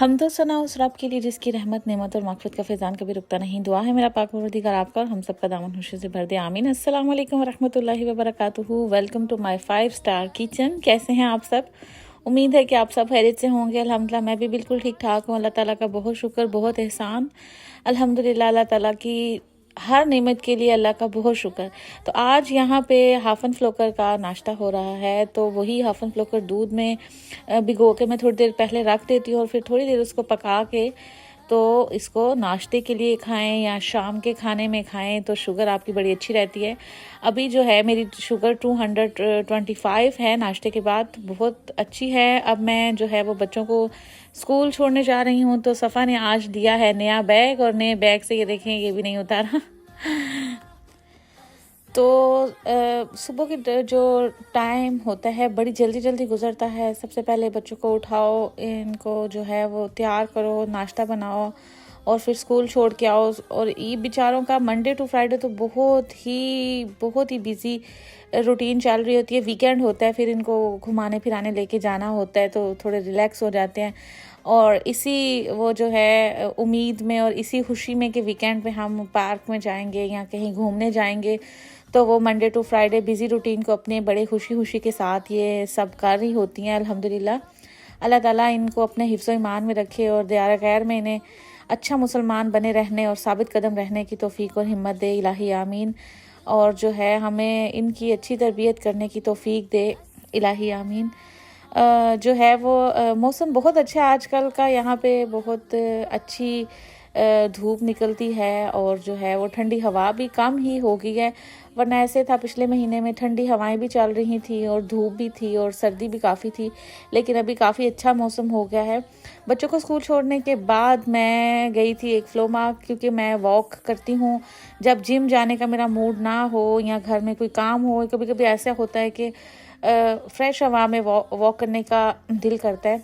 हम तो सना उस रब के लिए जिसकी रहमत नेमत और मग़फ़िरत का फैज़ान कभी रुकता नहीं। दुआ है मेरा पाक परवरदिगार आपका और हम सबका दामन खुशी से भर दे, आमीन। अस्सलाम वालेकुम वरहमतुल्लाहि वबरकातुहू। Welcome to my 5 star kitchen. कैसे हैं आप सब? उम्मीद है कि आप सब खैरियत से होंगे। अल्हम्दुलिल्लाह मैं भी बिल्कुल ठीक ठाक हूँ। अल्लाह ताला का बहुत शुक्र, बहुत एहसान। अल्हम्दुलिल्लाह अल्लाह ताला की हर नेमत के लिए अल्लाह का बहुत शुक्र। तो आज यहाँ पे हाफ़न फ्लोकर का नाश्ता हो रहा है, तो वही हाफ़न फ्लोकर दूध में भिगो के मैं थोड़ी देर पहले रख देती हूँ और फिर थोड़ी देर उसको पका के तो इसको नाश्ते के लिए खाएं या शाम के खाने में खाएं तो शुगर आपकी बड़ी अच्छी रहती है। अभी जो है मेरी शुगर 225 है नाश्ते के बाद, बहुत अच्छी है। अब मैं जो है वो बच्चों को स्कूल छोड़ने जा रही हूँ, तो सफ़ा ने आज दिया है नया बैग और नए बैग से ये देखें ये भी नहीं उतारा। तो सुबह के जो टाइम होता है बड़ी जल्दी जल्दी गुजरता है। सबसे पहले बच्चों को उठाओ, इनको जो है वो तैयार करो, नाश्ता बनाओ और फिर स्कूल छोड़ के आओ। और ये बेचारों का मंडे टू फ्राइडे तो बहुत ही बिजी रूटीन चल रही होती है। वीकेंड होता है, फिर इनको घुमाने फिराने लेके जाना होता है तो थोड़े रिलैक्स हो जाते हैं। और इसी वो जो है उम्मीद में और इसी खुशी में कि वीकेंड पे हम पार्क में जाएंगे या कहीं घूमने जाएंगे, तो वो Monday to Friday busy routine को अपने बड़े खुशी के साथ ये सब कर रही होती हैं। अल्हम्दुलिल्लाह अल्लाह ताला इनको अपने हिफ्ज़ ईमान में रखे और दियार गैर में इन्हें अच्छा मुसलमान बने रहने और साबित कदम रहने की तौफीक और हिम्मत दे, इलाही आमीन। और जो है हमें इनकी अच्छी तरबियत करने की तौफीक दे, इलाही आमीन। जो है वो मौसम बहुत अच्छा है आजकल का। यहाँ पे बहुत अच्छी धूप निकलती है और जो है वो ठंडी हवा भी कम ही हो गई है, वरना ऐसे था पिछले महीने में ठंडी हवाएं भी चल रही थी और धूप भी थी और सर्दी भी काफ़ी थी। लेकिन अभी काफ़ी अच्छा मौसम हो गया है। बच्चों को स्कूल छोड़ने के बाद मैं गई थी एक फ्लो मार्क, क्योंकि मैं वॉक करती हूँ जब जिम जाने का मेरा मूड ना हो या घर में कोई काम हो। कभी कभी ऐसा होता है कि फ्रेश हवा में वॉक करने का दिल करता है,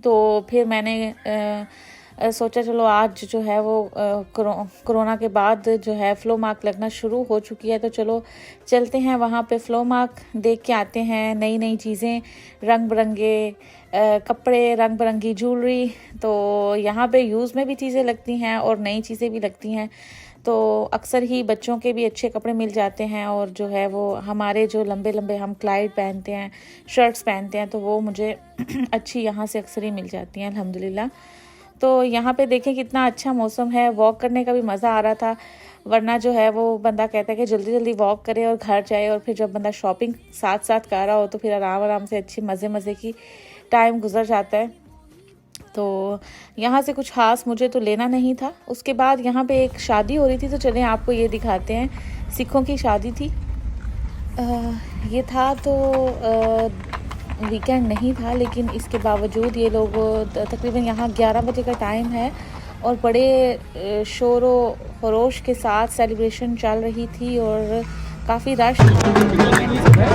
तो फिर मैंने सोचा चलो आज जो है वो कोरोना के बाद जो है फ्लो मार्क लगना शुरू हो चुकी है, तो चलो चलते हैं वहाँ पे फ्लो मार्क देख के आते हैं। नई नई चीज़ें, रंग बिरंगे कपड़े, रंग बिरंगी ज्वेलरी, तो यहाँ पे यूज़ में भी चीज़ें लगती हैं और नई चीज़ें भी लगती हैं। तो अक्सर ही बच्चों के भी अच्छे कपड़े मिल जाते हैं और जो है वो हमारे जो लंबे लंबे हम क्लाइड पहनते हैं, शर्ट्स पहनते हैं, तो वो मुझे अच्छी यहाँ से अक्सर ही मिल जाती हैं अल्हम्दुलिल्लाह। तो यहाँ पे देखें कितना अच्छा मौसम है, वॉक करने का भी मज़ा आ रहा था। वरना जो है वो बंदा कहता है कि जल्दी जल्दी वॉक करे और घर जाए, और फिर जब बंदा शॉपिंग साथ साथ कर रहा हो तो फिर आराम आराम से अच्छी मज़े की टाइम गुजर जाता है। तो यहाँ से कुछ ख़ास मुझे तो लेना नहीं था। उसके बाद यहाँ पे एक शादी हो रही थी, तो चलें आपको ये दिखाते हैं। सिखों की शादी थी, ये था तो वीकेंड नहीं था, लेकिन इसके बावजूद ये लोग तकरीबन यहाँ 11 बजे का टाइम है और बड़े शोर व खरोश के साथ सेलिब्रेशन चल रही थी और काफ़ी रश था।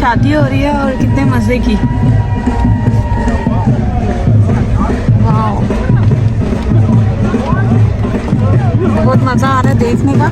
शादी हो रही है और कितने मज़े की। वाह, बहुत मज़ा आ रहा है देखने का।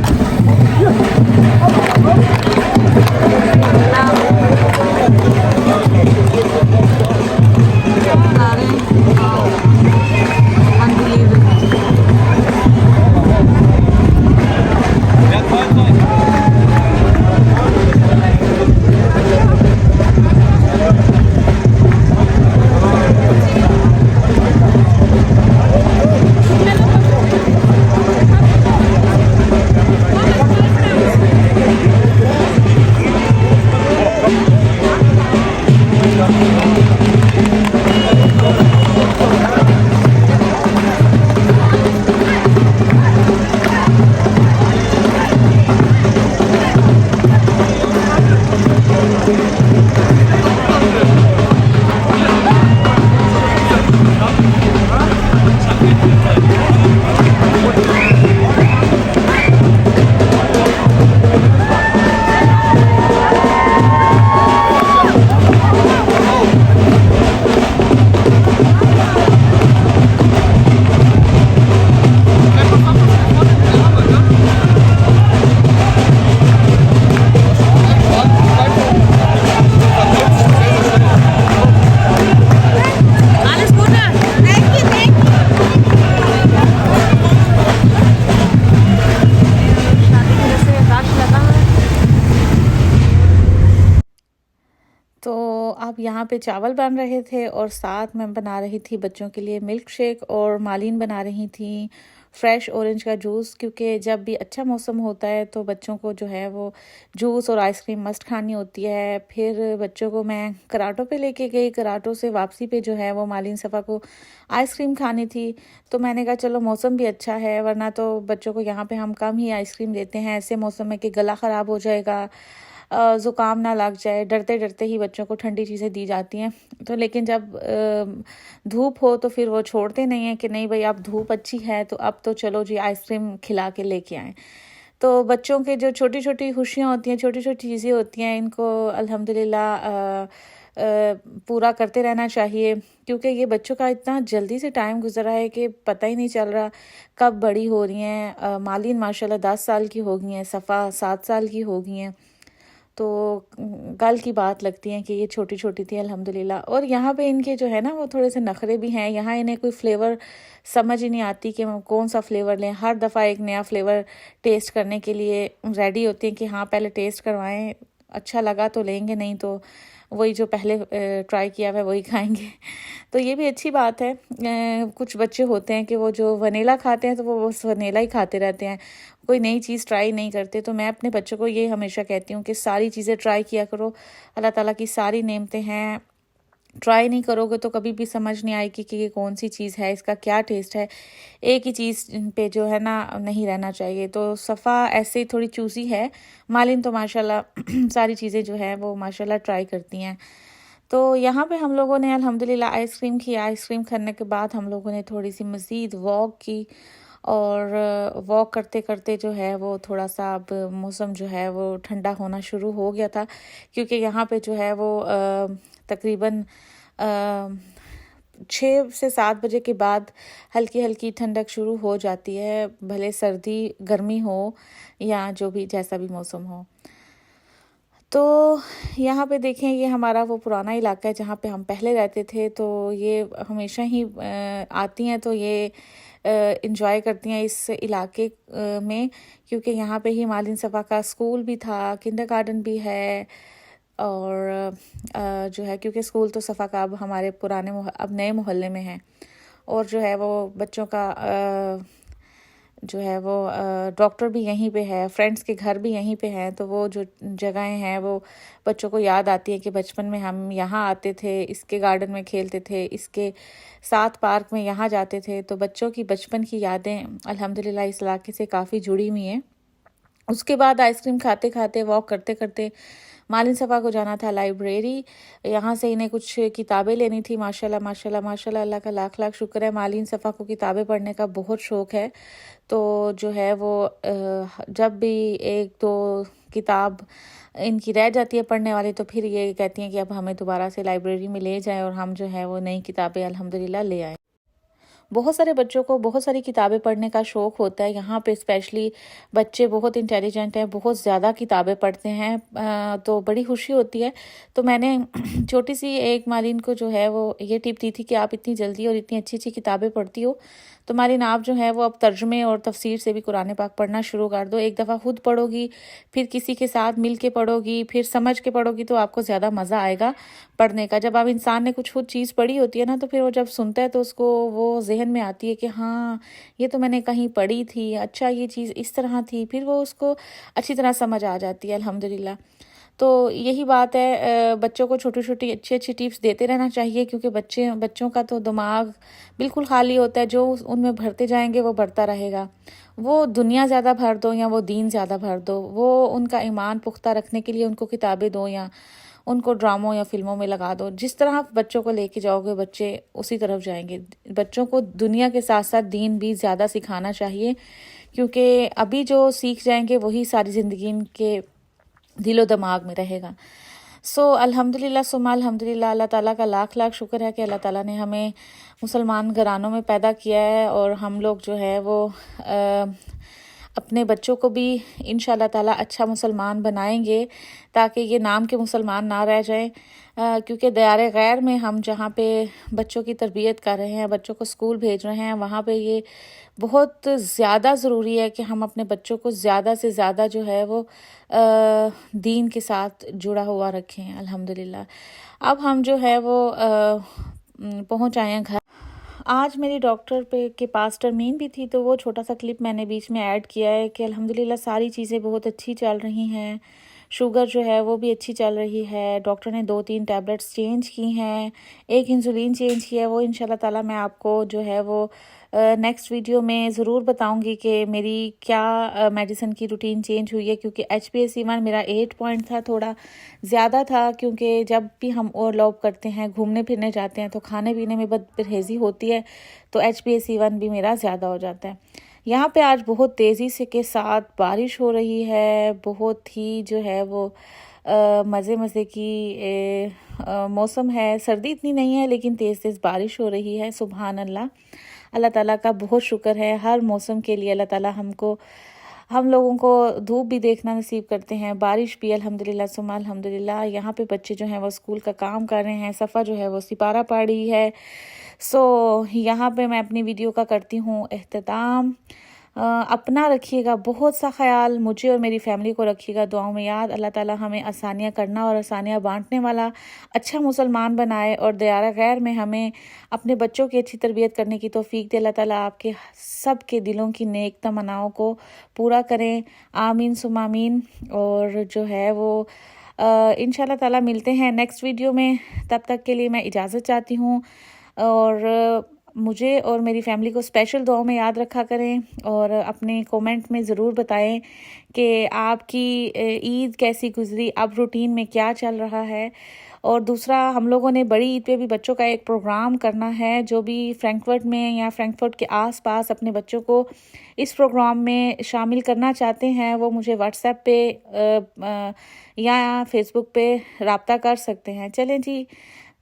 तो अब यहाँ पे चावल बन रहे थे और साथ में बना रही थी बच्चों के लिए मिल्क शेक, और मालीन बना रही थी फ्रेश ऑरेंज का जूस, क्योंकि जब भी अच्छा मौसम होता है तो बच्चों को जो है वो जूस और आइसक्रीम मस्ट खानी होती है। फिर बच्चों को मैं कराटों पे लेके गई, कराटों से वापसी पे जो है वो मालीन सफ़ा को आइसक्रीम खानी थी। तो मैंने कहा चलो मौसम भी अच्छा है, वरना तो बच्चों को यहाँ पे हम कम ही आइसक्रीम देते हैं ऐसे मौसम में कि गला ख़राब हो जाएगा, ज़ुकाम ना लग जाए, डरते डरते ही बच्चों को ठंडी चीज़ें दी जाती हैं। तो लेकिन जब धूप हो तो फिर वो छोड़ते नहीं हैं कि नहीं भाई अब धूप अच्छी है तो अब तो चलो जी आइसक्रीम खिला के लेके आएँ। तो बच्चों के जो छोटी छोटी खुशियाँ होती हैं, छोटी छोटी चीज़ें होती हैं, इनको अल्हम्दुलिल्लाह पूरा करते रहना चाहिए, क्योंकि ये बच्चों का इतना जल्दी से टाइम गुजरा है कि पता ही नहीं चल रहा कब बड़ी हो रही हैं। मालीन माशाल्लाह 10 साल की हो गई हैं, सफ़ा 7 साल की हो गई हैं। तो कल की बात लगती है कि ये छोटी छोटी थी अल्हम्दुलिल्लाह। और यहाँ पे इनके जो है ना वो थोड़े से नखरे भी हैं। यहाँ इन्हें कोई फ्लेवर समझ ही नहीं आती कि कौन सा फ्लेवर लें। हर दफ़ा एक नया फ्लेवर टेस्ट करने के लिए रेडी होती हैं कि हाँ पहले टेस्ट करवाएं, अच्छा लगा तो लेंगे, नहीं तो वही जो पहले ट्राई किया हुआ वही खाएंगे। तो ये भी अच्छी बात है। कुछ बच्चे होते हैं कि वो जो वनीला खाते हैं तो वो बस वनीला ही खाते रहते हैं, कोई नई चीज़ ट्राई नहीं करते। तो मैं अपने बच्चों को ये हमेशा कहती हूँ कि सारी चीज़ें ट्राई किया करो। अल्लाह ताला की सारी नेमतें हैं, ट्राई नहीं करोगे तो कभी भी समझ नहीं आएगी कि ये कौन सी चीज़ है, इसका क्या टेस्ट है। एक ही चीज़ पे जो है ना नहीं रहना चाहिए। तो सफ़ा ऐसे ही थोड़ी चूज़ी है, मालिन तो माशाल्लाह सारी चीज़ें जो है वो माशाल्लाह ट्राई करती हैं। तो यहाँ पे हम लोगों ने अल्हम्दुलिल्लाह आइसक्रीम की। आइसक्रीम खाने के बाद हम लोगों ने थोड़ी सी मज़ीद वॉक की, और वॉक करते करते जो है वो थोड़ा सा अब मौसम जो है वो ठंडा होना शुरू हो गया था, क्योंकि यहाँ पे जो है वो तकरीबन 6 से 7 बजे के बाद हल्की हल्की ठंडक शुरू हो जाती है, भले सर्दी गर्मी हो या जो भी जैसा भी मौसम हो। तो यहाँ पे देखें ये हमारा वो पुराना इलाका है जहाँ पे हम पहले रहते थे। तो ये हमेशा ही आती हैं, तो ये इंजॉय करती हैं इस इलाके में, क्योंकि यहाँ पे ही मालिन सफ़ा का स्कूल भी था, किंडरगार्टन भी है। और जो है क्योंकि स्कूल तो सफ़ा का अब हमारे पुराने अब नए मोहल्ले में है, और जो है वो बच्चों का जो है वो डॉक्टर भी यहीं पे है, फ्रेंड्स के घर भी यहीं पे हैं। तो वो जो जगहें हैं वो बच्चों को याद आती है कि बचपन में हम यहाँ आते थे, इसके गार्डन में खेलते थे, इसके साथ पार्क में यहाँ जाते थे। तो बच्चों की बचपन की यादें अल्हम्दुलिल्लाह इस इलाके से काफ़ी जुड़ी हुई हैं। उसके बाद आइसक्रीम खाते खाते वॉक करते करते मालिन सफ़ा को जाना था लाइब्रेरी, यहाँ से इन्हें कुछ किताबें लेनी थी। माशाल्लाह माशाल्लाह माशाल्लाह, अल्लाह का लाख लाख शुक्र है। मालिन सफ़ा को किताबें पढ़ने का बहुत शौक़ है, तो जो है वो जब भी एक दो किताब इनकी रह जाती है पढ़ने वाली, तो फिर ये कहती हैं कि अब हमें दोबारा से लाइब्रेरी में ले जाएं और हम जो है वो नई किताबें अल्हम्दुलिल्लाह ले आए। बहुत सारे बच्चों को बहुत सारी किताबें पढ़ने का शौक़ होता है। यहाँ पे स्पेशली बच्चे बहुत इंटेलिजेंट हैं, बहुत ज़्यादा किताबें पढ़ते हैं, तो बड़ी खुशी होती है। तो मैंने छोटी सी एक मालिन को जो है वो ये टिप दी थी कि आप इतनी जल्दी और इतनी अच्छी अच्छी किताबें पढ़ती हो, तो मालिन आप जो है वो अब तर्जुमे और तफसीर से भी कुरान पाक पढ़ना शुरू कर दो। एक दफ़ा खुद पढ़ोगी, फिर किसी के साथ मिल के पढ़ोगी, फिर समझ के पढ़ोगी, तो आपको ज़्यादा मज़ा आएगा पढ़ने का। जब आप इंसान ने कुछ खुद चीज़ पढ़ी होती है ना, तो फिर वो जब सुनता है तो उसको वो जहन में आती है कि हाँ ये तो मैंने कहीं पढ़ी थी, अच्छा ये चीज़ इस तरह थी, फिर वो उसको अच्छी तरह समझ आ जाती है अल्हम्दुलिल्लाह। तो यही बात है, बच्चों को छोटी छोटी अच्छी अच्छी टिप्स देते रहना चाहिए, क्योंकि बच्चों का तो दिमाग बिल्कुल खाली होता है, जो उनमें भरते जाएंगे वो बढ़ता रहेगा। वो दुनिया ज़्यादा भर दो या वो दीन ज़्यादा भर दो, वो उनका ईमान पुख्ता रखने के लिए उनको किताबें दो या उनको ड्रामों या फिल्मों में लगा दो। जिस तरह आप बच्चों को लेके जाओगे बच्चे उसी तरफ जाएंगे। बच्चों को दुनिया के साथ साथ दीन भी ज़्यादा सिखाना चाहिए, क्योंकि अभी जो सीख जाएंगे वही सारी ज़िंदगी के दिलो दिमाग में रहेगा। अल्हम्दुलिल्लाह सुम्मा अल्हम्दुलिल्लाह, अल्लाह ताला का लाख लाख शुक्र है कि अल्लाह ताला ने हमें मुसलमान घरानों में पैदा किया है, और हम लोग जो है वो अपने बच्चों को भी इंशाअल्लाह ताला अच्छा मुसलमान बनाएंगे, ताकि ये नाम के मुसलमान ना रह जाएं। क्योंकि दयार गैर में हम जहाँ पे बच्चों की तरबियत कर रहे हैं, बच्चों को स्कूल भेज रहे हैं, वहाँ पे ये बहुत ज़्यादा ज़रूरी है कि हम अपने बच्चों को ज़्यादा से ज़्यादा जो है वो दीन के साथ जुड़ा हुआ रखें अल्हम्दुलिल्लाह। अब हम जो है वो पहुँच आए हैं घर। आज मेरी डॉक्टर के पास टर्मीन भी थी, तो वो छोटा सा क्लिप मैंने बीच में ऐड किया है कि अल्हम्दुलिल्लाह सारी चीज़ें बहुत अच्छी चल रही हैं। शुगर जो है वो भी अच्छी चल रही है। डॉक्टर ने 2-3 टैबलेट्स चेंज की हैं, एक इंसुलिन चेंज किया है। वो इंशाल्लाह ताला मैं आपको जो है वो नेक्स्ट वीडियो में ज़रूर बताऊंगी कि मेरी क्या मेडिसिन की रूटीन चेंज हुई है, क्योंकि HbA1C मेरा 8 पॉइंट था, थोड़ा ज़्यादा था। क्योंकि जब भी हम ओवरलॉप करते हैं, घूमने फिरने जाते हैं, तो खाने पीने में बदपरहेज़ी होती है, तो HbA1C भी मेरा ज़्यादा हो जाता है। यहाँ पे आज बहुत तेज़ी से के साथ बारिश हो रही है, बहुत ही जो है वो मज़े मज़े की मौसम है। सर्दी इतनी नहीं है, लेकिन तेज़ तेज़ बारिश हो रही है। सुभान अल्लाह, अल्लाह ताला का बहुत शुक्र है हर मौसम के लिए। अल्लाह ताला हम लोगों को धूप भी देखना नसीब करते हैं, बारिश भी अल्हम्दुलिल्लाह सुम्मा अल्हम्दुलिल्लाह। यहाँ पे बच्चे जो हैं वो स्कूल का काम कर रहे हैं, सफ़ा जो है वो सिपारा पढ़ रही है। यहाँ पे मैं अपनी वीडियो का करती हूँ एख्तिताम। अपना रखिएगा बहुत सा ख्याल, मुझे और मेरी फैमिली को रखिएगा दुआओं में याद। अल्लाह ताला हमें आसानियाँ करना और आसानियाँ बांटने वाला अच्छा मुसलमान बनाए, और दयारा गैर में हमें अपने बच्चों की अच्छी तरबियत करने की तौफीक दे। अल्लाह ताला आपके सब के दिलों की नेक तमन्नाओं को पूरा करें, आमीन सुम्मा आमीन। और जो है वो इंशाल्लाह ताला मिलते हैं नेक्स्ट वीडियो में। तब तक के लिए मैं इजाज़त चाहती हूँ, और मुझे और मेरी फैमिली को स्पेशल दुआओं में याद रखा करें, और अपने कमेंट में ज़रूर बताएं कि आपकी ईद कैसी गुजरी, अब रूटीन में क्या चल रहा है। और दूसरा, हम लोगों ने बड़ी ईद पे भी बच्चों का एक प्रोग्राम करना है। जो भी फ्रैंकफर्ट में या फ्रैंकफर्ट के आसपास अपने बच्चों को इस प्रोग्राम में शामिल करना चाहते हैं, वो मुझे व्हाट्सएप पे या फेसबुक पे रब्ता कर सकते हैं। चलें जी,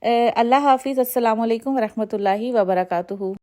अल्लाह हाफिज़, अस्सलामु अलैकुम वरहमतुल्लाहि वबरकातुहू।